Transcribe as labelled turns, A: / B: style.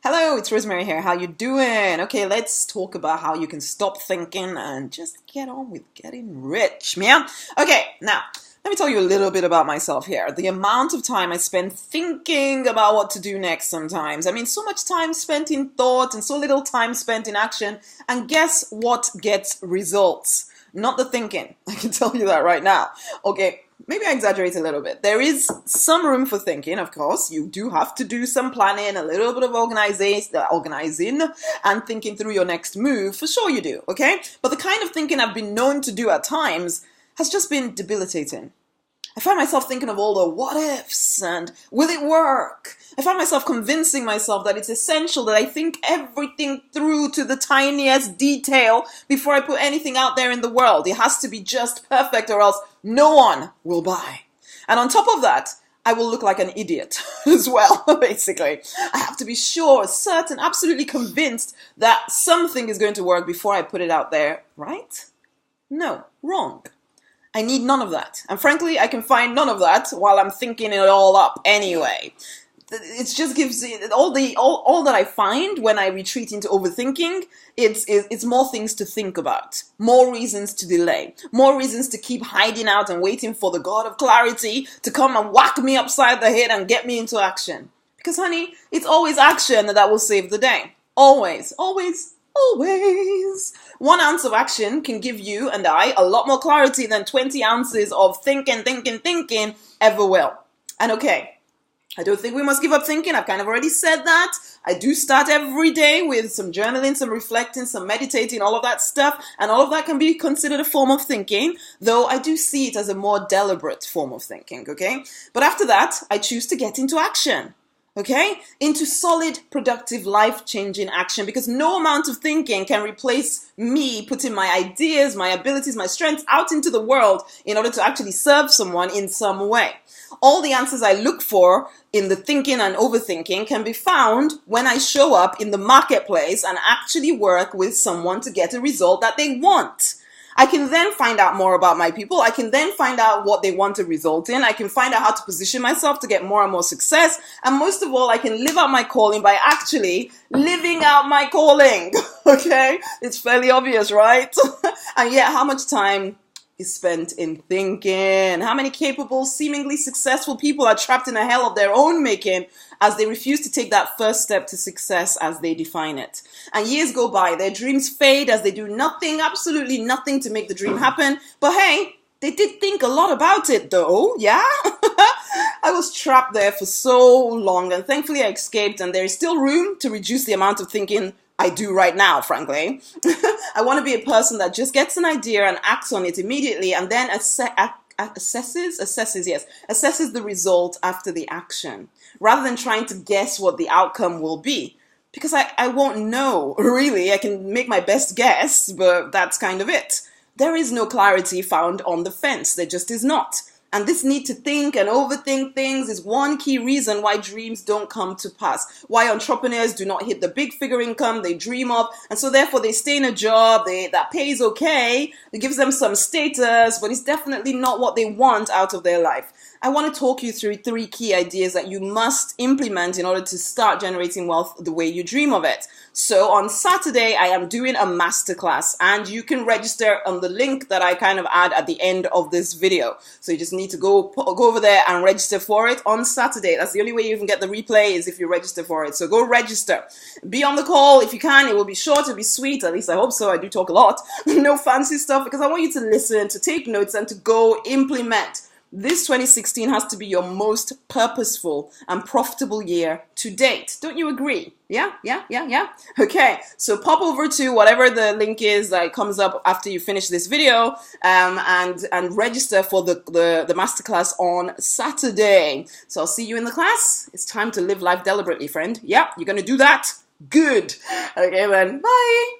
A: Hello, it's Rosemary here. How you doing? Okay, let's talk about how you can stop thinking and just get on with getting rich, man. Okay, now, let me tell you a little bit about myself here. The amount of time I spend thinking about what to do next sometimes. I mean, so much time spent in thought and so little time spent in action. And guess what gets results? Not the thinking. I can tell you that right now. Okay, maybe I exaggerate a little bit. There is some room for thinking, of course. You do have to do some planning, a little bit of organizing and thinking through your next move. For sure you do, okay? But the kind of thinking I've been known to do at times has just been debilitating. I find myself thinking of all the what ifs and will it work? I find myself convincing myself that it's essential that I think everything through to the tiniest detail before I put anything out there in the world. It has to be just perfect or else no one will buy. And on top of that, I will look like an idiot as well, basically. I have to be sure, certain, absolutely convinced that something is going to work before I put it out there, right? No, wrong. I need none of that. And frankly, I can find none of that while I'm thinking it all up anyway. It just gives all that I find when I retreat into overthinking. It's more things to think about, more reasons to delay, more reasons to keep hiding out and waiting for the God of clarity to come and whack me upside the head and get me into action. Because honey, it's always action that will save the day. Always, always. Always. 1 ounce of action can give you and I a lot more clarity than 20 ounces of thinking ever will. And okay, I don't think we must give up thinking. I've kind of already said that. I do start every day with some journaling, some reflecting, some meditating, all of that stuff. And all of that can be considered a form of thinking, though I do see it as a more deliberate form of thinking, okay? But after that, I choose to get into action. Okay, into solid, productive, life-changing action, because no amount of thinking can replace me putting my ideas, my abilities, my strengths out into the world in order to actually serve someone in some way. All the answers I look for in the thinking and overthinking can be found when I show up in the marketplace and actually work with someone to get a result that they want. I can then find out more about my people. I can then find out what they want to result in. I can find out how to position myself to get more and more success. And most of all, I can live out my calling by actually living out my calling. Okay? It's fairly obvious, right? And yet, how much time is spent in thinking? How many capable, seemingly successful people are trapped in a hell of their own making as they refuse to take that first step to success as they define it? And years go by, their dreams fade as they do nothing, absolutely nothing to make the dream happen. But hey, they did think a lot about it though, yeah? I was trapped there for so long and thankfully I escaped, and there is still room to reduce the amount of thinking I do right now, frankly. I want to be a person that just gets an idea and acts on it immediately and then assesses the result after the action, rather than trying to guess what the outcome will be. Because I won't know, really. I can make my best guess, but that's kind of it. There is no clarity found on the fence. There just is not. And this need to think and overthink things is one key reason why dreams don't come to pass. Why entrepreneurs do not hit the big figure income they dream of. And so therefore they stay in a job that pays okay. It gives them some status, but it's definitely not what they want out of their life. I want to talk you through 3 key ideas that you must implement in order to start generating wealth the way you dream of it. So on Saturday, I am doing a masterclass, and you can register on the link that I kind of add at the end of this video. So you just need to go over there and register for it on Saturday. That's the only way you can get the replay is if you register for it. So go register. Be on the call if you can. It will be short, it'll be sweet. At least I hope so. I do talk a lot. No fancy stuff, because I want you to listen, to take notes, and to go implement. This 2016 has to be your most purposeful and profitable year to date. Don't you agree? Yeah? Okay, so pop over to whatever the link is that comes up after you finish this video and register for the masterclass on Saturday. So I'll see you in the class. It's time to live life deliberately, friend. Yeah, you're going to do that? Good. Okay then, bye.